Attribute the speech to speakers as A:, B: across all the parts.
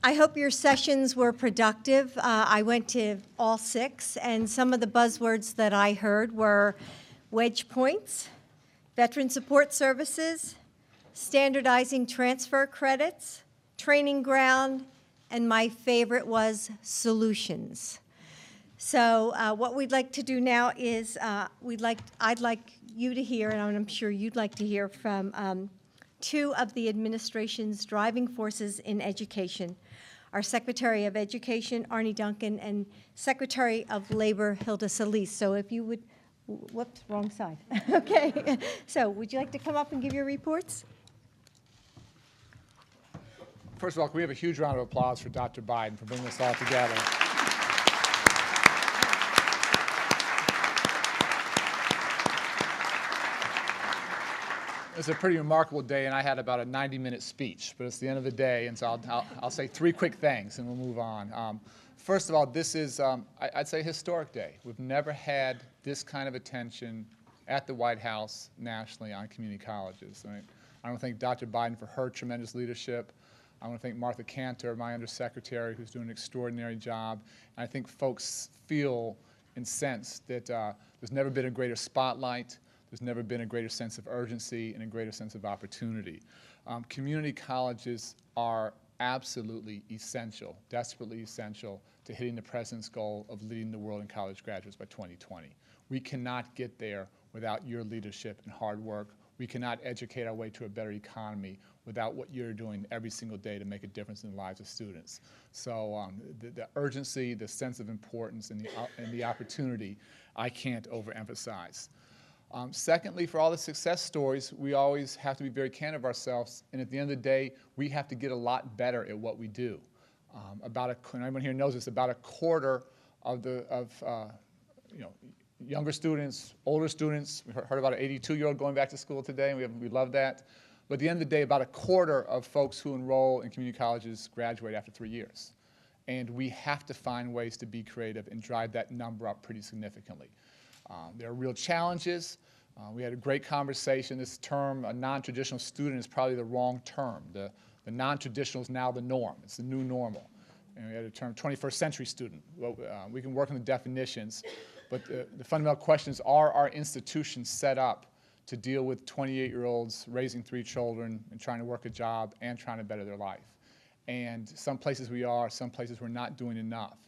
A: I hope your sessions were productive. I went to all 6, and some of the buzzwords that I heard were wedge points, veteran support services, standardizing transfer credits, training ground, and my favorite was solutions. So what we'd like to do now is I'd like you to hear, and I'm sure you'd like to hear from 2 of the administration's driving forces in education, our Secretary of Education, Arne Duncan, and Secretary of Labor, Hilda Solis. So if you would, whoops, wrong side. Okay, so would you like to come up and give your reports?
B: First of all, can we have a huge round of applause for Dr. Biden for bringing us all together? It's a pretty remarkable day, and I had about a 90-minute speech, but it's the end of the day, and so I'll say 3 quick things, and we'll move on. First of all, this is, I'd say, a historic day. We've never had this kind of attention at the White House nationally on community colleges. I want to thank Dr. Biden for her tremendous leadership. I want to thank Martha Cantor, my undersecretary, who's doing an extraordinary job. And I think folks feel and sense that there's never been a greater spotlight. There's never been a greater sense of urgency and a greater sense of opportunity. Community colleges are absolutely essential, desperately essential to hitting the President's goal of leading the world in college graduates by 2020. We cannot get there without your leadership and hard work. We cannot educate our way to a better economy without what you're doing every single day to make a difference in the lives of students. So the urgency, the sense of importance, and the opportunity, I can't overemphasize. Secondly, for all the success stories, we always have to be very candid of ourselves, and at the end of the day, we have to get a lot better at what we do. Everyone here knows this, about a quarter of younger students, older students, we heard about an 82-year-old going back to school today, and we love that. But at the end of the day, about a quarter of folks who enroll in community colleges graduate after 3 years. And we have to find ways to be creative and drive that number up pretty significantly. There are real challenges. We had a great conversation. This term, a non-traditional student, is probably the wrong term. The non-traditional is now the norm. It's the new normal. And we had a term, 21st century student. Well, we can work on the definitions, but the fundamental question is, are our institutions set up to deal with 28-year-olds raising 3 children and trying to work a job and trying to better their life? And some places we are, some places we're not doing enough.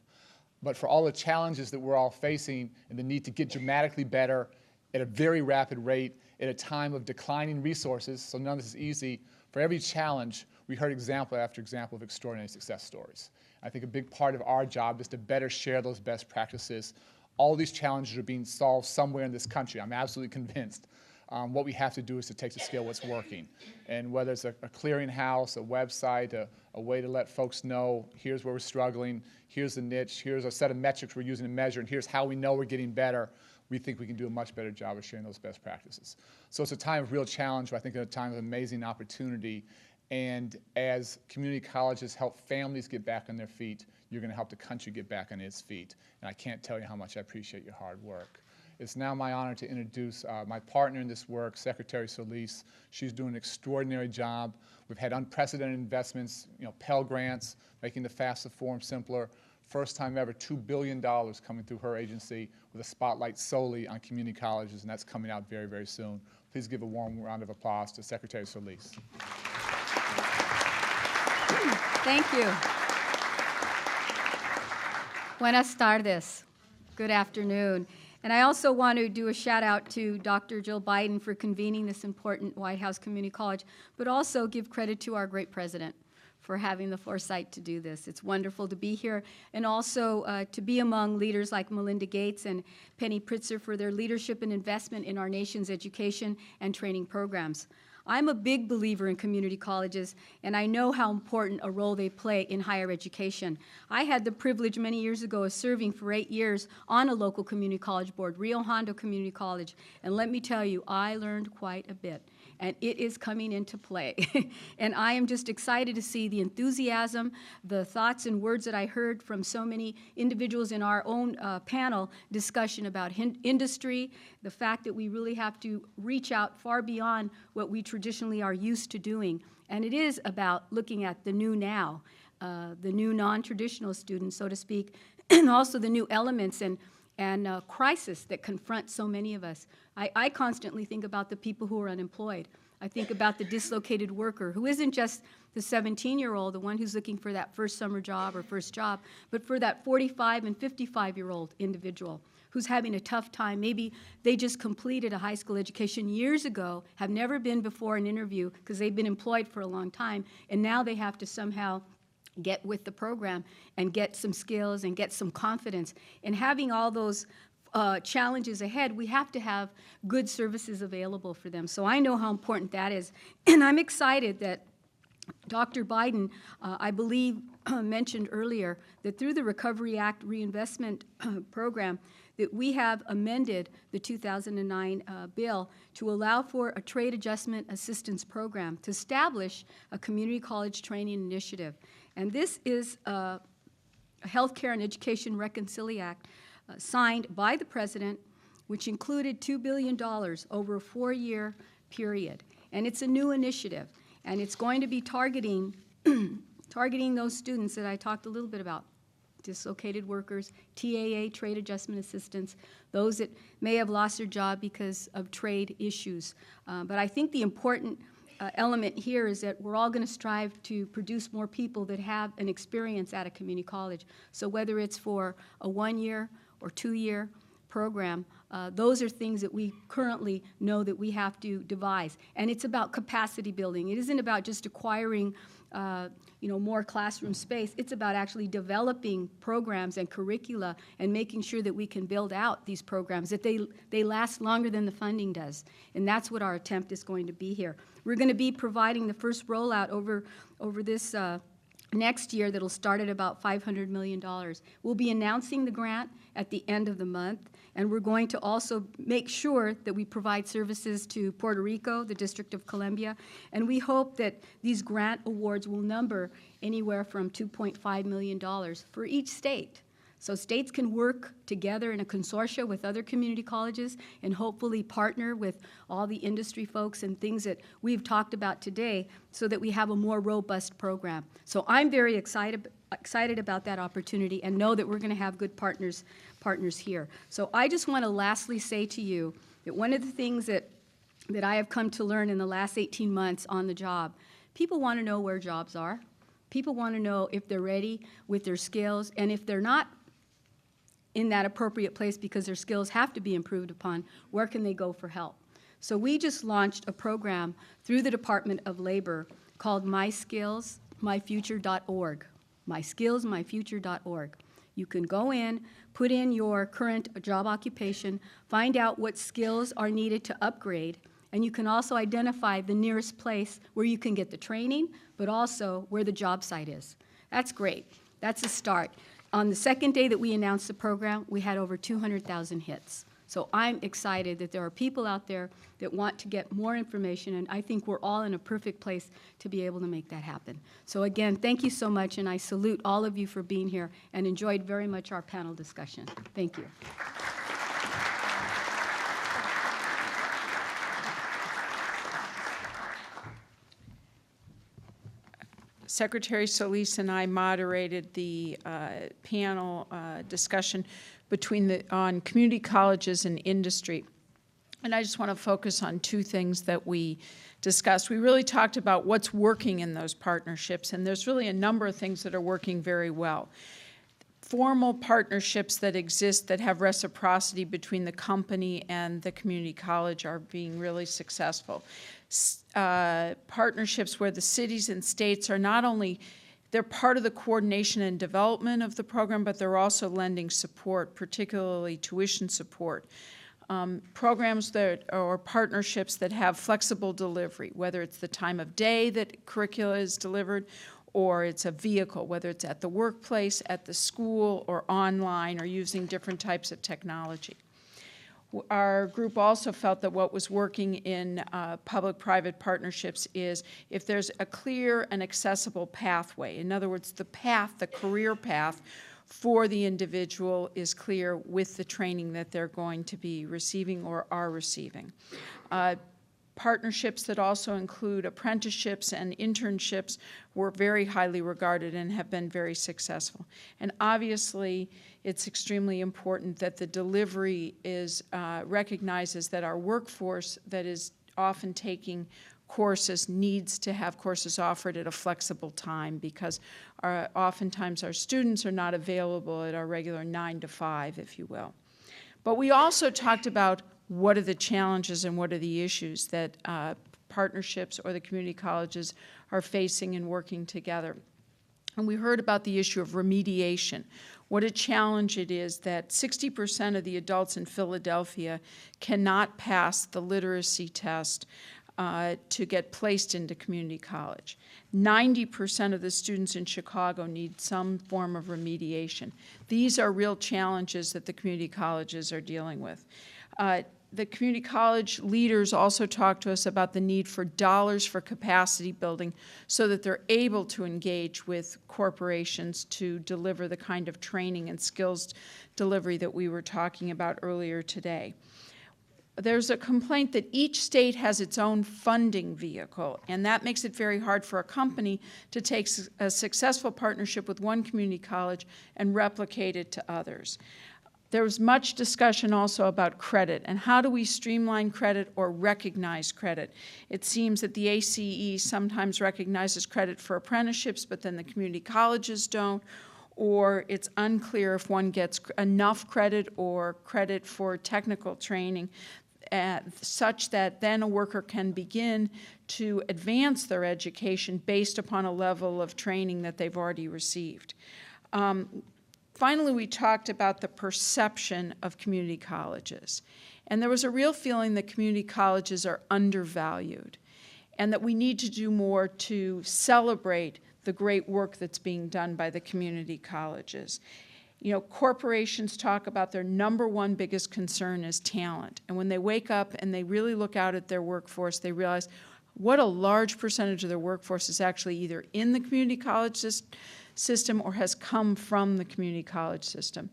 B: But for all the challenges that we're all facing and the need to get dramatically better at a very rapid rate at a time of declining resources, so none of this is easy, for every challenge, we heard example after example of extraordinary success stories. I think a big part of our job is to better share those best practices. All these challenges are being solved somewhere in this country. I'm absolutely convinced. What we have to do is to take to scale what's working. And whether it's a clearinghouse, a website, a way to let folks know, here's where we're struggling, here's the niche, here's a set of metrics we're using to measure, and here's how we know we're getting better, we think we can do a much better job of sharing those best practices. So it's a time of real challenge, but I think it's a time of amazing opportunity. And as community colleges help families get back on their feet, you're going to help the country get back on its feet. And I can't tell you how much I appreciate your hard work. It's now my honor to introduce my partner in this work, Secretary Solis. She's doing an extraordinary job. We've had unprecedented investments, Pell Grants, making the FAFSA form simpler. First time ever, $2 billion coming through her agency with a spotlight solely on community colleges, and that's coming out very, very soon. Please give a warm round of applause to Secretary Solis.
C: Thank you. Buenas tardes. Good afternoon. And I also want to do a shout out to Dr. Jill Biden for convening this important White House Community College, but also give credit to our great president for having the foresight to do this. It's wonderful to be here, and also to be among leaders like Melinda Gates and Penny Pritzker for their leadership and investment in our nation's education and training programs. I'm a big believer in community colleges, and I know how important a role they play in higher education. I had the privilege many years ago of serving for 8 years on a local community college board, Rio Hondo Community College, and let me tell you, I learned quite a bit. And it is coming into play. And I am just excited to see the enthusiasm, the thoughts and words that I heard from so many individuals in our own panel discussion about industry, the fact that we really have to reach out far beyond what we traditionally are used to doing. And it is about looking at the new now. the new non-traditional students, so to speak, and also the new elements and crisis that confront so many of us. I constantly think about the people who are unemployed. I think about the dislocated worker who isn't just the 17-year-old, the one who's looking for that first summer job or first job, but for that 45 and 55-year-old individual who's having a tough time. Maybe they just completed a high school education years ago, have never been before an interview because they've been employed for a long time, and now they have to somehow get with the program and get some skills and get some confidence. And having all those challenges ahead, we have to have good services available for them. So I know how important that is. And I'm excited that Dr. Biden, I believe, mentioned earlier that through the Recovery Act Reinvestment Program, that we have amended the 2009 bill to allow for a trade adjustment assistance program to establish a community college training initiative. And this is a Healthcare and Education Reconciliation Act signed by the President, which included $2 billion over a 4-year period. And it's a new initiative, and it's going to be targeting those students that I talked a little bit about, dislocated workers, TAA, trade adjustment assistance, those that may have lost their job because of trade issues. But I think the important element here is that we're all going to strive to produce more people that have an experience at a community college. So whether it's for a 1-year or 2-year program, those are things that we currently know that we have to devise. And it's about capacity building. It isn't about just acquiring more classroom space. It's about actually developing programs and curricula and making sure that we can build out these programs, that they last longer than the funding does. And that's what our attempt is going to be here. We're going to be providing the first rollout over this next year that'll start at about $500 million. We'll be announcing the grant at the end of the month, and we're going to also make sure that we provide services to Puerto Rico, the District of Columbia, and we hope that these grant awards will number anywhere from $2.5 million for each state. So states can work together in a consortia with other community colleges and hopefully partner with all the industry folks and things that we've talked about today so that we have a more robust program. So I'm very excited about that opportunity and know that we're going to have good partners here. So I just want to lastly say to you that one of the things that I have come to learn in the last 18 months on the job, people want to know where jobs are. People want to know if they're ready with their skills, and if they're not in that appropriate place because their skills have to be improved upon, where can they go for help? So we just launched a program through the Department of Labor called myskillsmyfuture.org. myskillsmyfuture.org. You can go in, put in your current job occupation, find out what skills are needed to upgrade, and you can also identify the nearest place where you can get the training, but also where the job site is. That's great. That's a start. On the second day that we announced the program, we had over 200,000 hits. So I'm excited that there are people out there that want to get more information, and I think we're all in a perfect place to be able to make that happen. So again, thank you so much, and I salute all of you for being here and enjoyed very much our panel discussion. Thank you.
D: Secretary Solis and I moderated the panel discussion on community colleges and industry. And I just want to focus on two things that we discussed. We really talked about what's working in those partnerships, and there's really a number of things that are working very well. Formal partnerships that exist that have reciprocity between the company and the community college are being really successful. Partnerships where the cities and states are not only, they're part of the coordination and development of the program, but they're also lending support, particularly tuition support. Programs or partnerships that have flexible delivery, whether it's the time of day that curricula is delivered, or it's a vehicle, whether it's at the workplace, at the school, or online, or using different types of technology. Our group also felt that what was working in public-private partnerships is if there's a clear and accessible pathway. In other words, the career path for the individual is clear with the training that they're going to be receiving or are receiving. Partnerships that also include apprenticeships and internships were very highly regarded and have been very successful. And obviously, it's extremely important that the delivery is recognizes that our workforce that is often taking courses needs to have courses offered at a flexible time, because oftentimes our students are not available at our regular 9 to 5, if you will. But we also talked about what are the challenges and what are the issues that partnerships or the community colleges are facing in working together. And we heard about the issue of remediation, what a challenge it is that 60% of the adults in Philadelphia cannot pass the literacy test to get placed into community college. 90% of the students in Chicago need some form of remediation. These are real challenges that the community colleges are dealing with. The community college leaders also talked to us about the need for dollars for capacity building so that they're able to engage with corporations to deliver the kind of training and skills delivery that we were talking about earlier today. There's a complaint that each state has its own funding vehicle, and that makes it very hard for a company to take a successful partnership with one community college and replicate it to others. There was much discussion also about credit and how do we streamline credit or recognize credit. It seems that the ACE sometimes recognizes credit for apprenticeships, but then the community colleges don't, or it's unclear if one gets enough credit or credit for technical training such that then a worker can begin to advance their education based upon a level of training that they've already received. Finally, we talked about the perception of community colleges. And there was a real feeling that community colleges are undervalued and that we need to do more to celebrate the great work that's being done by the community colleges. You know, corporations talk about their number one biggest concern is talent. And when they wake up and they really look out at their workforce, they realize what a large percentage of their workforce is actually either in the community college system or has come from the community college system.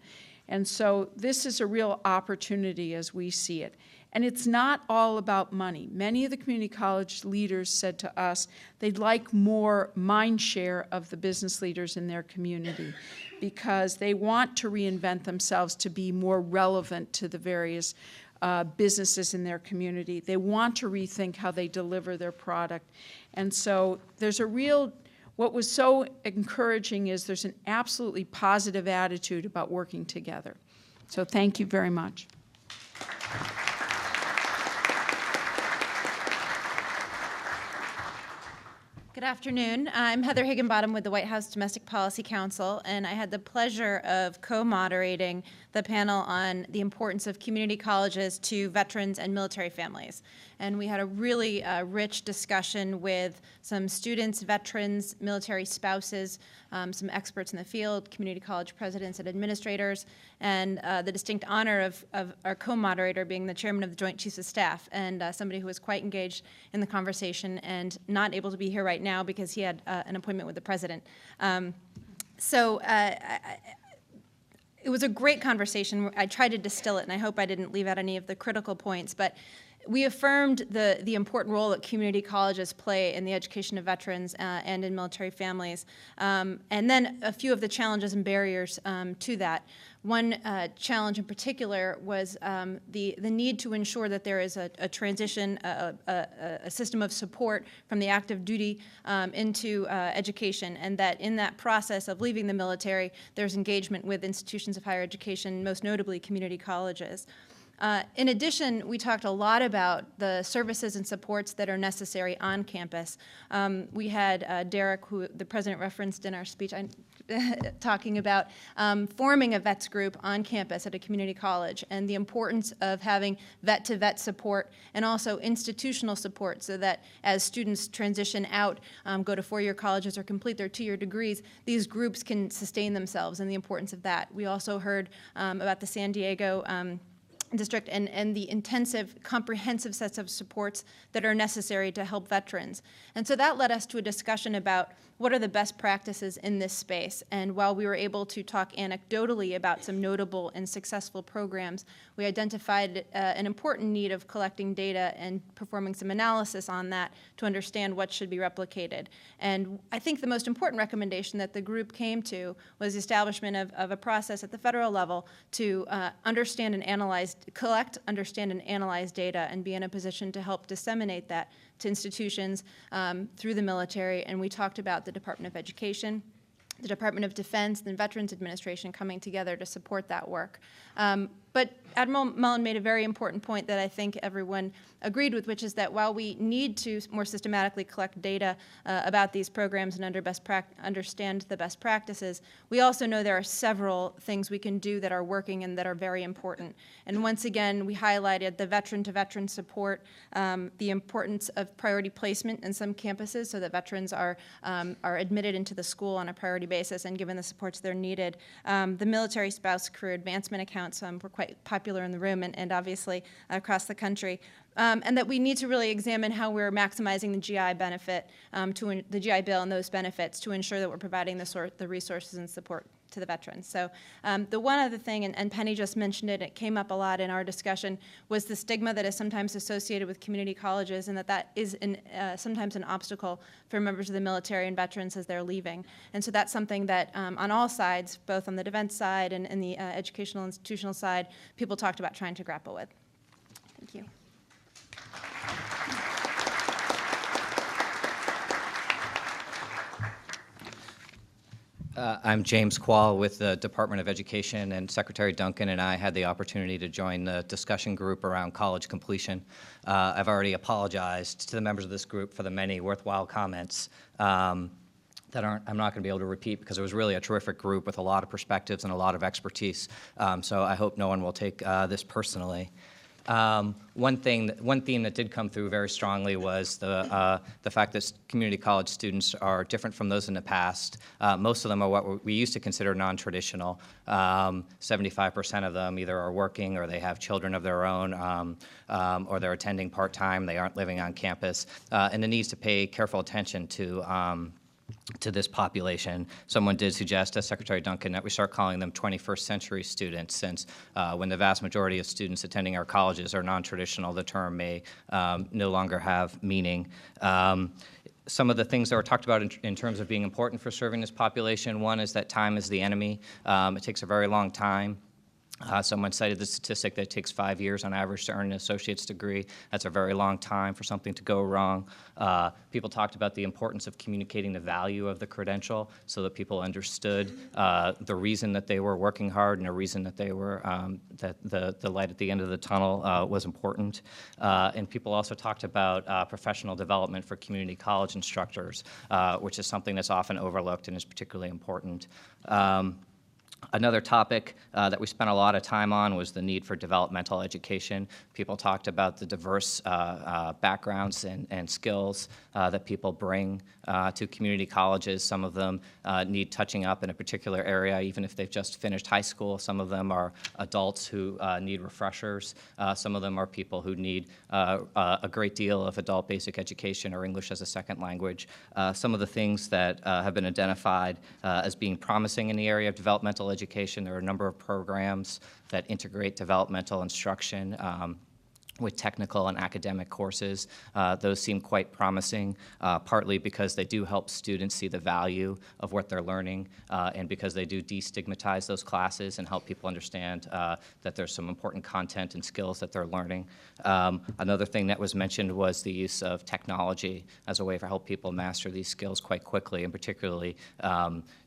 D: And so this is a real opportunity as we see it. And it's not all about money. Many of the community college leaders said to us they'd like more mind share of the business leaders in their community because they want to reinvent themselves to be more relevant to the various businesses in their community. They want to rethink how they deliver their product. And so there's a real what was so encouraging is there's an absolutely positive attitude about working together. So thank you very much.
E: Good afternoon. I'm Heather Higginbottom with the White House Domestic Policy Council, and I had the pleasure of co-moderating the panel on the importance of community colleges to veterans and military families. And we had a really rich discussion with some students, veterans, military spouses, some experts in the field, community college presidents and administrators, and the distinct honor of our co-moderator being the chairman of the Joint Chiefs of Staff, and somebody who was quite engaged in the conversation and not able to be here right now because he had an appointment with the president. It was a great conversation. I tried to distill it, and I hope I didn't leave out any of the critical points, but we affirmed the important role that community colleges play in the education of veterans and in military families, and then a few of the challenges and barriers to that. One challenge in particular was the need to ensure that there is a transition, a system of support from the active duty into education, and that in that process of leaving the military, there's engagement with institutions of higher education, most notably community colleges. In addition, we talked a lot about the services and supports that are necessary on campus. We had Derek, who the president referenced in our speech, talking about forming a vets group on campus at a community college and the importance of having vet-to-vet support and also institutional support so that as students transition out, go to four-year colleges or complete their two-year degrees, these groups can sustain themselves and the importance of that. We also heard about the San Diego district and the intensive, comprehensive sets of supports that are necessary to help veterans. And so that led us to a discussion about what are the best practices in this space. And while we were able to talk anecdotally about some notable and successful programs, we identified an important need of collecting data and performing some analysis on that to understand what should be replicated. And I think the most important recommendation that the group came to was the establishment of a process at the federal level to understand and analyze, collect, understand, and analyze data and be in a position to help disseminate that to institutions through the military. And we talked about the Department of Education, the Department of Defense, and Veterans Administration coming together to support that work. But Admiral Mullen made a very important point that I think everyone agreed with, which is that while we need to more systematically collect data about these programs and understand the best practices, we also know there are several things we can do that are working and that are very important. And once again, we highlighted the veteran-to-veteran support, the importance of priority placement in some campuses so that veterans are admitted into the school on a priority basis and given the supports they're needed. The military spouse career advancement accounts were quite popular in the room and obviously across the country. And that we need to really examine how we're maximizing the GI benefit, the GI Bill and those benefits to ensure that we're providing the resources and support to the veterans. So the one other thing, and Penny just mentioned it, it came up a lot in our discussion, was the stigma that is sometimes associated with community colleges and that is sometimes an obstacle for members of the military and veterans as they're leaving. And so that's something that on all sides, both on the defense side and the educational institutional side, people talked about trying to grapple with. Thank you.
F: I'm James Quall with the Department of Education, and Secretary Duncan and I had the opportunity to join the discussion group around college completion. I've already apologized to the members of this group for the many worthwhile comments that I'm not going to be able to repeat because it was really a terrific group with a lot of perspectives and a lot of expertise. So I hope no one will take this personally. One theme that did come through very strongly was the fact that community college students are different from those in the past. Most of them are what we used to consider non-traditional. 75% of them either are working or they have children of their own, or they're attending part-time, they aren't living on campus, and the needs to pay careful attention to this population. Someone did suggest, as Secretary Duncan, that we start calling them 21st century students, since when the vast majority of students attending our colleges are non-traditional, the term may no longer have meaning. Some of the things that were talked about in terms of being important for serving this population, one is that time is the enemy. It takes a very long time. Someone cited the statistic that it takes 5 years on average to earn an associate's degree. That's a very long time for something to go wrong. People talked about the importance of communicating the value of the credential so that people understood the reason that they were working hard and the reason that they were, that the light at the end of the tunnel was important. And people also talked about professional development for community college instructors, which is something that's often overlooked and is particularly important. Another topic that we spent a lot of time on was the need for developmental education. People talked about the diverse backgrounds and skills that people bring to community colleges. Some of them need touching up in a particular area, even if they've just finished high school. Some of them are adults who need refreshers. Some of them are people who need a great deal of adult basic education or English as a second language. Some of the things that have been identified as being promising in the area of developmental education, there are a number of programs that integrate developmental instruction with technical and academic courses. Those seem quite promising, partly because they do help students see the value of what they're learning, and because they do destigmatize those classes and help people understand that there's some important content and skills that they're learning. Another thing that was mentioned was the use of technology as a way to help people master these skills quite quickly, and particularly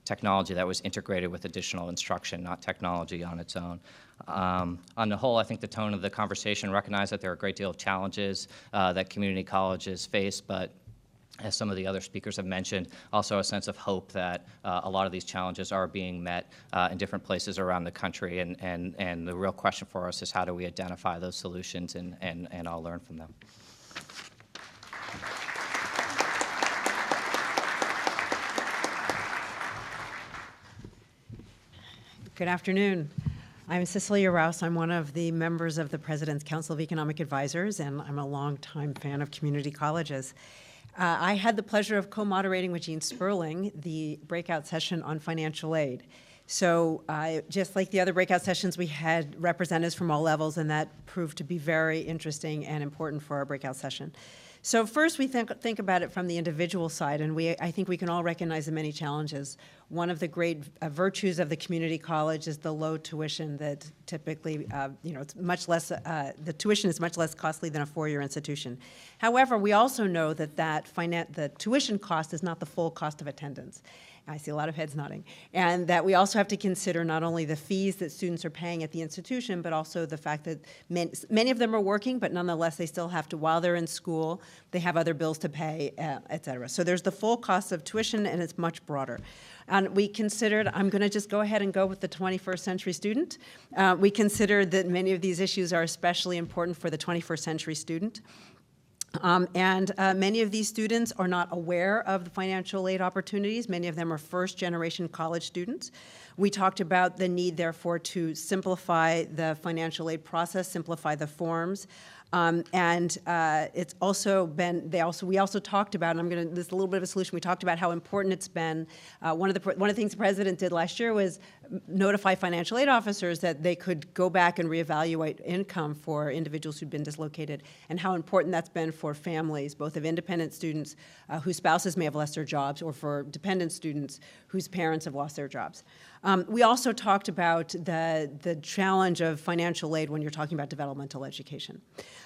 F: technology that was integrated with additional instruction, not technology on its own. On the whole, I think the tone of the conversation recognized that there are a great deal of challenges that community colleges face, but as some of the other speakers have mentioned, also a sense of hope that a lot of these challenges are being met in different places around the country, and the real question for us is how do we identify those solutions and all learn from them.
G: Good afternoon. I'm Cecilia Rouse. I'm one of the members of the President's Council of Economic Advisors, and I'm a longtime fan of community colleges. I had the pleasure of co-moderating with Jean Sperling the breakout session on financial aid. So just like the other breakout sessions, we had representatives from all levels, and that proved to be very interesting and important for our breakout session. So first, we think about it from the individual side, and I think we can all recognize the many challenges. One of the great virtues of the community college is the low tuition that typically, it's much less, the tuition is much less costly than a four-year institution. However, we also know that the tuition cost is not the full cost of attendance. I see a lot of heads nodding. And that we also have to consider not only the fees that students are paying at the institution, but also the fact that many of them are working, but nonetheless they still have to, while they're in school, they have other bills to pay, et cetera. So there's the full cost of tuition, and it's much broader. And we considered, I'm going to just go ahead and go with the 21st century student. We considered that many of these issues are especially important for the 21st century student. Many of these students are not aware of the financial aid opportunities. Many of them are first-generation college students. We talked about the need, therefore, to simplify the financial aid process, simplify the forms. It's also been, we also talked about, and this is a little bit of a solution, we talked about how important it's been. One of the things the president did last year was notify financial aid officers that they could go back and reevaluate income for individuals who'd been dislocated, and how important that's been for families, both of independent students whose spouses may have lost their jobs, or for dependent students whose parents have lost their jobs. We also talked about the challenge of financial aid when you're talking about developmental education.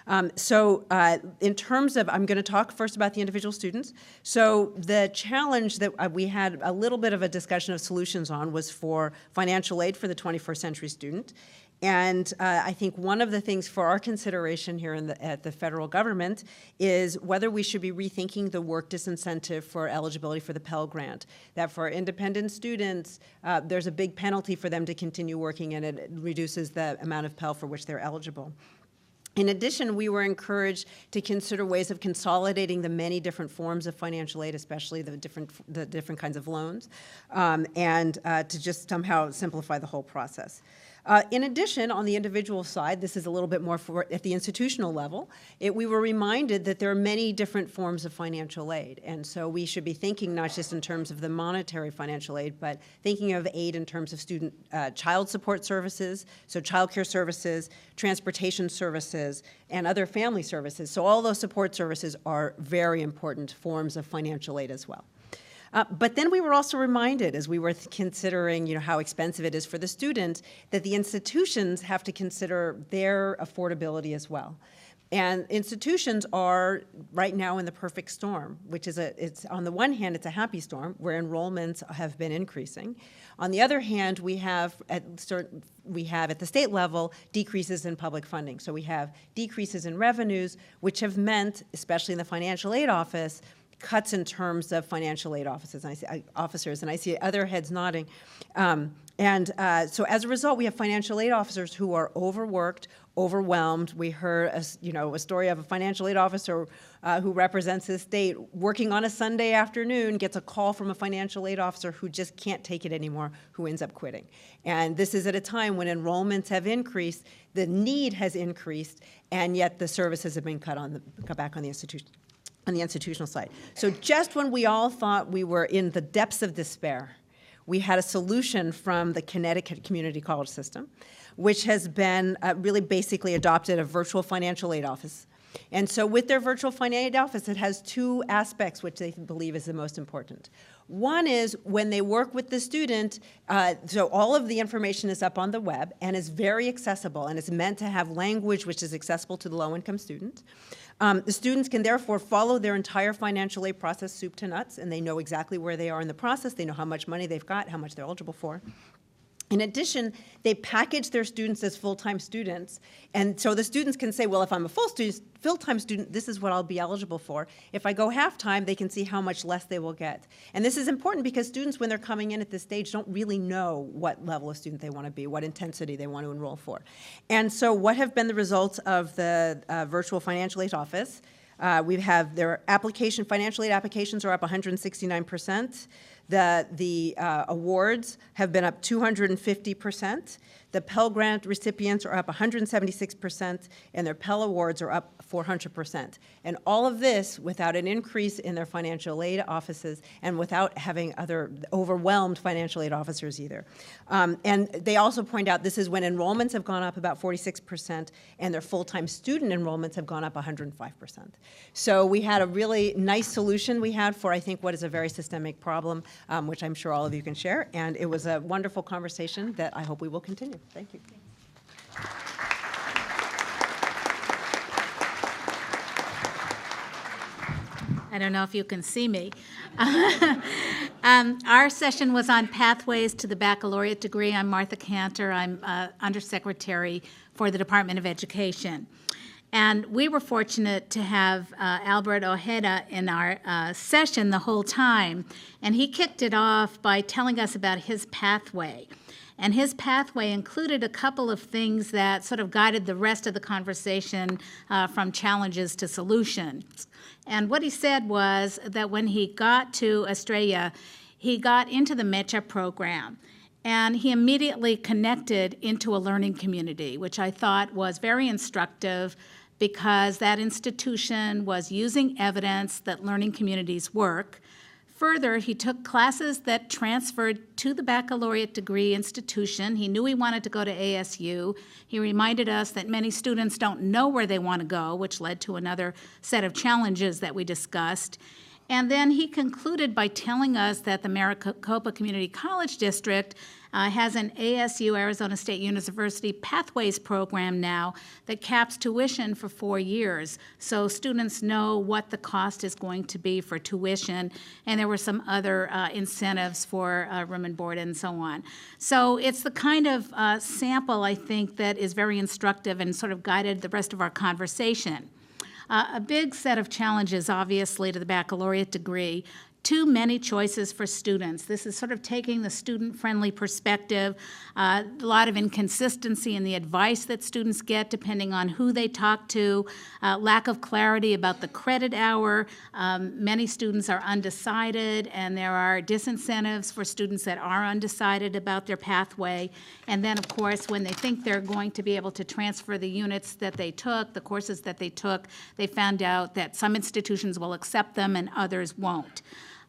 G: In terms of, I'm going to talk first about the individual students. So the challenge that we had a little bit of a discussion of solutions on was for financial aid for the 21st century student. And I think one of the things for our consideration here at the federal government is whether we should be rethinking the work disincentive for eligibility for the Pell Grant. That for independent students, there's a big penalty for them to continue working, and it reduces the amount of Pell for which they're eligible. In addition, we were encouraged to consider ways of consolidating the many different forms of financial aid, especially the different kinds of loans, and to just somehow simplify the whole process. In addition, on the individual side, this is a little bit more at the institutional level, we were reminded that there are many different forms of financial aid. And so we should be thinking not just in terms of the monetary financial aid, but thinking of aid in terms of student child support services, so child care services, transportation services, and other family services. So all those support services are very important forms of financial aid as well. But then we were also reminded, as we were considering, how expensive it is for the student, that the institutions have to consider their affordability as well. And institutions are right now in the perfect storm, which is it's on the one hand, it's a happy storm where enrollments have been increasing. On the other hand, we have at the state level decreases in public funding. So we have decreases in revenues, which have meant, especially in the financial aid office, cuts in terms of financial aid officers, and I see other heads nodding. So as a result, we have financial aid officers who are overworked, overwhelmed. We heard a story of a financial aid officer who represents his state working on a Sunday afternoon, gets a call from a financial aid officer who just can't take it anymore, who ends up quitting. And this is at a time when enrollments have increased, the need has increased, and yet the services have been cut back on the institution. On the institutional side. So just when we all thought we were in the depths of despair, we had a solution from the Connecticut Community College System, which has been really basically adopted a virtual financial aid office. And so with their virtual financial aid office, it has two aspects which they believe is the most important. One is when they work with the student, so all of the information is up on the web and is very accessible, and it's meant to have language which is accessible to the low-income student. The students can therefore follow their entire financial aid process soup to nuts, and they know exactly where they are in the process. They know how much money they've got, how much they're eligible for. In addition, they package their students as full-time students, and so the students can say, well, if I'm a full-time student, this is what I'll be eligible for. If I go half-time, they can see how much less they will get. And this is important because students, when they're coming in at this stage, don't really know what level of student they want to be, what intensity they want to enroll for. And so what have been the results of the virtual financial aid office? We have their financial aid applications are up 169%. The awards have been up 250%. The Pell Grant recipients are up 176%, and their Pell Awards are up 400%. And all of this without an increase in their financial aid offices and without having other overwhelmed financial aid officers either. And they also point out this is when enrollments have gone up about 46%, and their full-time student enrollments have gone up 105%. So we had a really nice solution we had for, I think, what is a very systemic problem, which I'm sure all of you can share. And it was a wonderful conversation that I hope we will continue. Thank you.
H: I don't know if you can see me. Our session was on pathways to the baccalaureate degree. I'm Martha Cantor. I'm Undersecretary for the Department of Education. And we were fortunate to have Albert Ojeda in our session the whole time. And he kicked it off by telling us about his pathway. And his pathway included a couple of things that sort of guided the rest of the conversation from challenges to solutions. And what he said was that when he got to Estrella, he got into the MECHA program. And he immediately connected into a learning community, which I thought was very instructive because that institution was using evidence that learning communities work. Further, he took classes that transferred to the baccalaureate degree institution. He knew he wanted to go to ASU. He reminded us that many students don't know where they want to go, which led to another set of challenges that we discussed. And then he concluded by telling us that the Maricopa Community College District has an ASU, Arizona State University Pathways program now that caps tuition for 4 years. So students know what the cost is going to be for tuition, and there were some other incentives for room and board and so on. So it's the kind of sample, I think, that is very instructive and sort of guided the rest of our conversation. A big set of challenges, obviously, to the baccalaureate degree. Too many choices for students. This is sort of taking the student-friendly perspective, a lot of inconsistency in the advice that students get depending on who they talk to, lack of clarity about the credit hour. Many students are undecided, and there are disincentives for students that are undecided about their pathway. And then, of course, when they think they're going to be able to transfer the units that they took, the courses that they took, they found out that some institutions will accept them and others won't.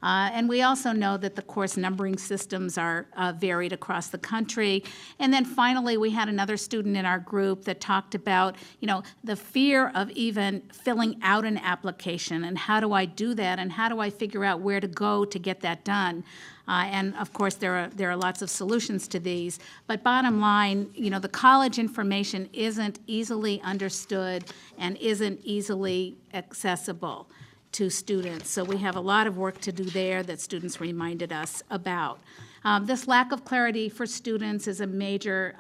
H: And we also know that the course numbering systems are varied across the country. And then finally, we had another student in our group that talked about, the fear of even filling out an application and how do I do that and how do I figure out where to go to get that done. And of course, there are lots of solutions to these. But bottom line, the college information isn't easily understood and isn't easily accessible to students. So we have a lot of work to do there that students reminded us about. This lack of clarity for students is a major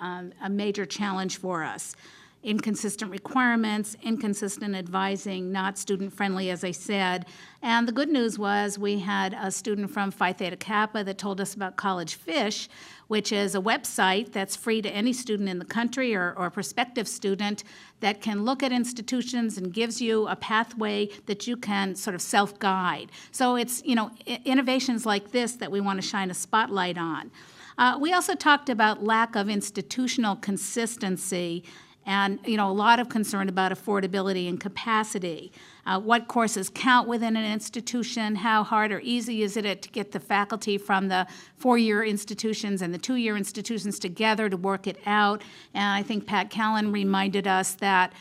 H: challenge for us. Inconsistent requirements, inconsistent advising, not student-friendly, as I said. And the good news was we had a student from Phi Theta Kappa that told us about College Fish, which is a website that's free to any student in the country or prospective student that can look at institutions and gives you a pathway that you can sort of self-guide. So it's, innovations like this that we want to shine a spotlight on. We also talked about lack of institutional consistency and, a lot of concern about affordability and capacity. What courses count within an institution? How hard or easy is it to get the faculty from the 4-year institutions and the 2-year institutions together to work it out? And I think Pat Callan reminded us that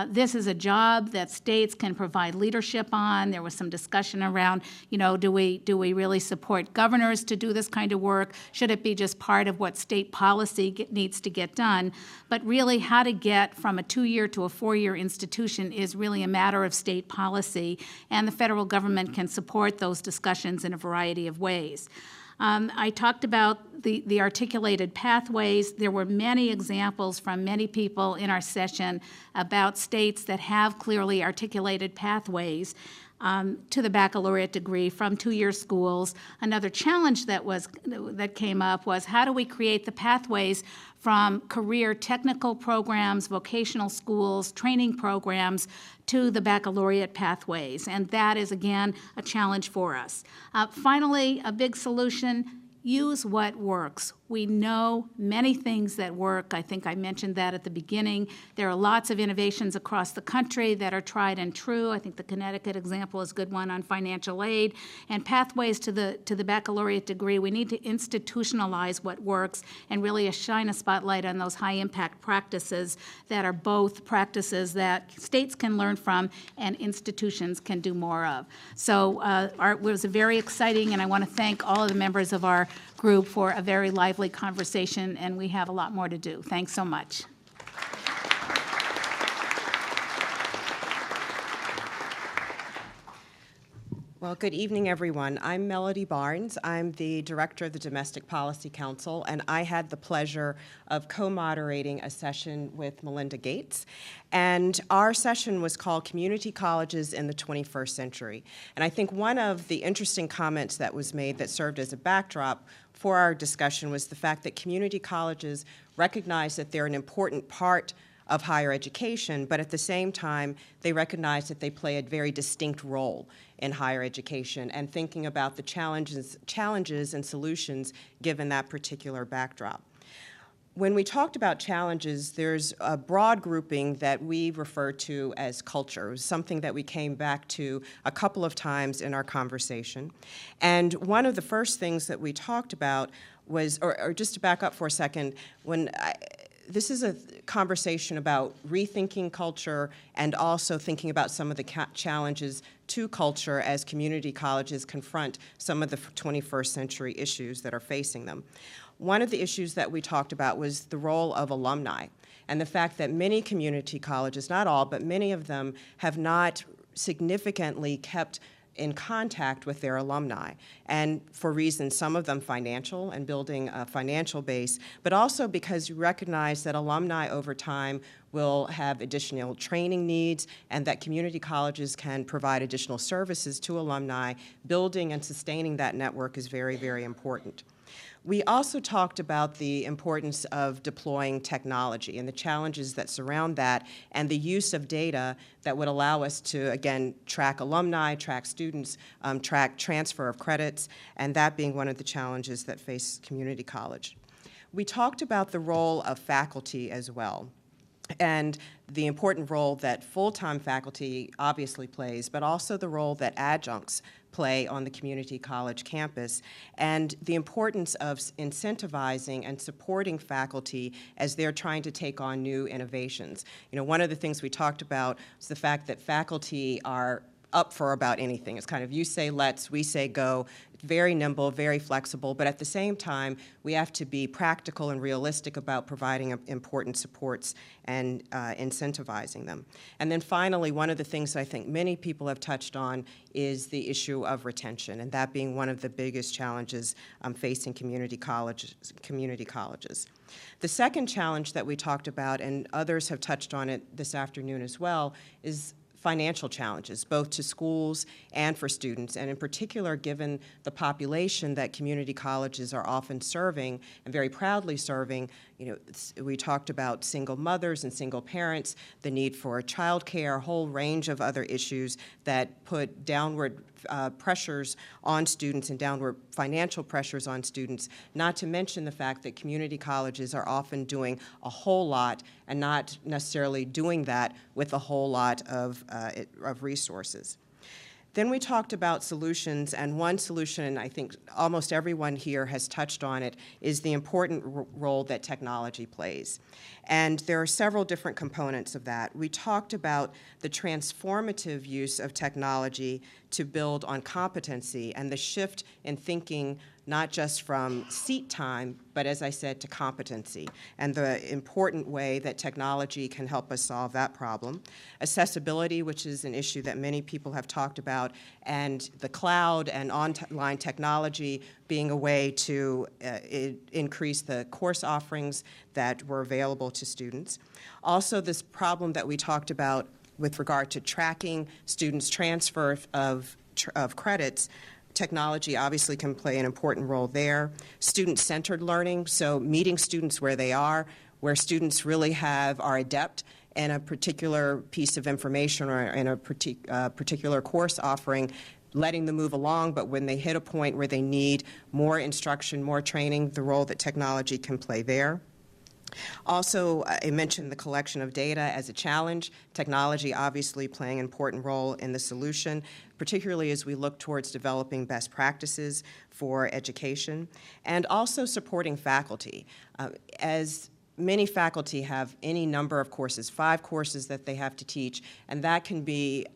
H: this is a job that states can provide leadership on. There was some discussion around, do we really support governors to do this kind of work? Should it be just part of what state policy needs to get done? But really, how to get from a 2-year to a 4-year institution is really a matter of state policy, and the federal government can support those discussions in a variety of ways. I talked about the articulated pathways. There were many examples from many people in our session about states that have clearly articulated pathways. to the baccalaureate degree from two-year schools. Another challenge that came up was how do we create the pathways from career technical programs, vocational schools, training programs to the baccalaureate pathways. And that is, again, a challenge for us. Finally, a big solution: use what works. We know many things that work. I think I mentioned that at the beginning. There are lots of innovations across the country that are tried and true. I think the Connecticut example is a good one on financial aid. And pathways to the baccalaureate degree, we need to institutionalize what works and really shine a spotlight on those high-impact practices that are both practices that states can learn from and institutions can do more of. So it was a very exciting, and I want to thank all of the members of our group for a very lively conversation, and we have a lot more to do. Thanks so much.
I: Well, good evening, everyone. I'm Melody Barnes. I'm the director of the Domestic Policy Council, and I had the pleasure of co-moderating a session with Melinda Gates. And our session was called Community Colleges in the 21st Century. And I think one of the interesting comments that was made that served as a backdrop for our discussion was the fact that community colleges recognize that they're an important part of higher education, but at the same time, they recognize that they play a very distinct role in higher education and thinking about the challenges and solutions given that particular backdrop. When we talked about challenges, there's a broad grouping that we refer to as culture. It was something that we came back to a couple of times in our conversation. And one of the first things that we talked about was, or just to back up for a second, this is a conversation about rethinking culture and also thinking about some of the challenges to culture as community colleges confront some of the 21st century issues that are facing them. One of the issues that we talked about was the role of alumni and the fact that many community colleges, not all, but many of them have not significantly kept in contact with their alumni, and for reasons, some of them financial and building a financial base, but also because you recognize that alumni over time will have additional training needs and that community colleges can provide additional services to alumni. Building and sustaining that network is very, very important. We also talked about the importance of deploying technology and the challenges that surround that and the use of data that would allow us to, again, track alumni, track students, track transfer of credits, and that being one of the challenges that face community college. We talked about the role of faculty as well, and the important role that full-time faculty obviously plays, but also the role that adjuncts play on the community college campus, and the importance of incentivizing and supporting faculty as they're trying to take on new innovations. You know, one of the things we talked about was the fact that faculty are up for about anything. It's kind of you say let's, we say go. Very nimble, very flexible, but at the same time, we have to be practical and realistic about providing important supports and incentivizing them. And then finally, one of the things that I think many people have touched on is the issue of retention, and that being one of the biggest challenges facing community colleges. The second challenge that we talked about, and others have touched on it this afternoon as well, is financial challenges, both to schools and for students, and in particular, given the population that community colleges are often serving and very proudly serving. You know, we talked about single mothers and single parents, the need for child care, a whole range of other issues that put downward pressures on students and downward financial pressures on students, not to mention the fact that community colleges are often doing a whole lot and not necessarily doing that with a whole lot of resources. Then we talked about solutions, and one solution, and I think almost everyone here has touched on it, is the important role that technology plays. And there are several different components of that. We talked about the transformative use of technology to build on competency and the shift in thinking not just from seat time, but as I said, to competency, and the important way that technology can help us solve that problem. Accessibility, which is an issue that many people have talked about, and the cloud and online technology being a way to increase the course offerings that were available to students. Also, this problem that we talked about with regard to tracking students' transfer of credits, technology obviously can play an important role there. Student-centered learning, so meeting students where they are, where students really are adept in a particular piece of information or in a particular course offering, letting them move along, but when they hit a point where they need more instruction, more training, the role that technology can play there. Also, I mentioned the collection of data as a challenge. Technology obviously playing an important role in the solution, particularly as we look towards developing best practices for education, and also supporting faculty. As many faculty have any number of courses, 5 courses that they have to teach, and that can be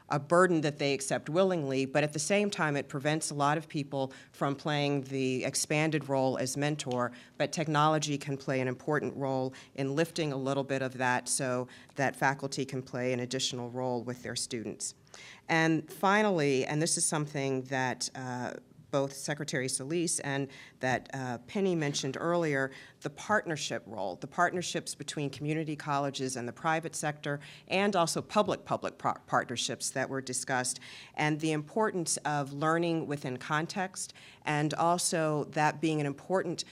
I: a burden that they accept willingly, but at the same time it prevents a lot of people from playing the expanded role as mentor, but technology can play an important role in lifting a little bit of that so that faculty can play an additional role with their students. And finally, and this is something that both Secretary Solis and that Penny mentioned earlier, the partnership role, the partnerships between community colleges and the private sector, and also public-public partnerships that were discussed, and the importance of learning within context, and also that being an important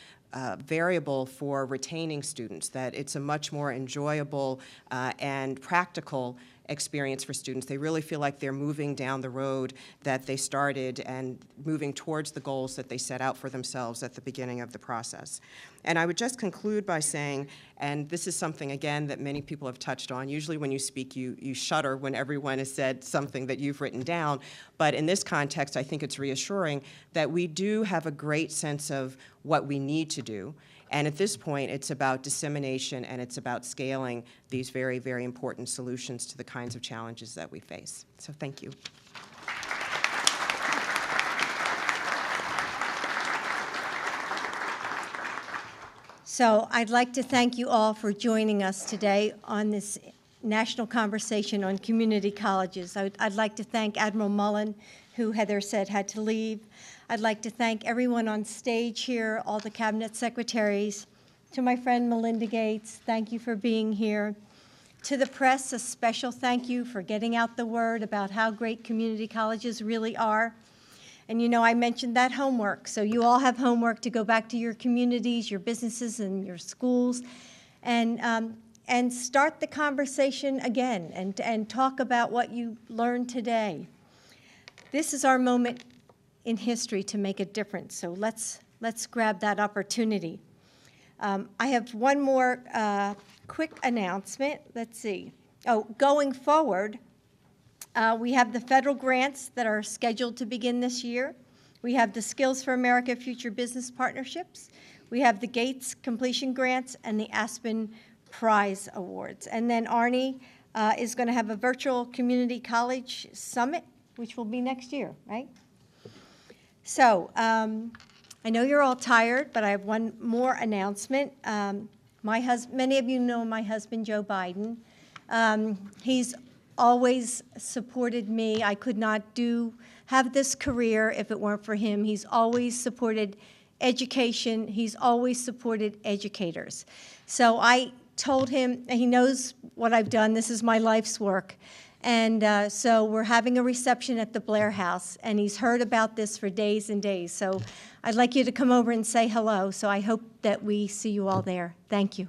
I: variable for retaining students, that it's a much more enjoyable and practical experience for students. They really feel like they're moving down the road that they started and moving towards the goals that they set out for themselves at the beginning of the process. And I would just conclude by saying, and this is something, again, that many people have touched on. Usually when you speak, you shudder when everyone has said something that you've written down. But in this context, I think it's reassuring that we do have a great sense of what we need to do. And at this point, it's about dissemination and it's about scaling these very, very important solutions to the kinds of challenges that we face. So thank you.
A: So I'd like to thank you all for joining us today on this national conversation on community colleges. I'd like to thank Admiral Mullen, who Heather said had to leave. I'd like to thank everyone on stage here, all the cabinet secretaries. To my friend Melinda Gates, thank you for being here. To the press, a special thank you for getting out the word about how great community colleges really are. And you know, I mentioned that homework, so you all have homework to go back to your communities, your businesses, and your schools, and start the conversation again and talk about what you learned today. This is our moment in history to make a difference, so let's grab that opportunity. I have one more quick announcement. Let's see. Oh, going forward, we have the federal grants that are scheduled to begin this year. We have the Skills for America Future Business Partnerships. We have the Gates Completion Grants and the Aspen Prize Awards. And then Arnie is going to have a virtual community college summit, which will be next year, right? So I know you're all tired, but I have one more announcement. Many of you know my husband, Joe Biden. He's always supported me. I could not have this career if it weren't for him. He's always supported education. He's always supported educators. So I told him, he knows what I've done. This is my life's work. And so we're having a reception at the Blair House, and he's heard about this for days and days. So I'd like you to come over and say hello. So I hope that we see you all there. Thank you.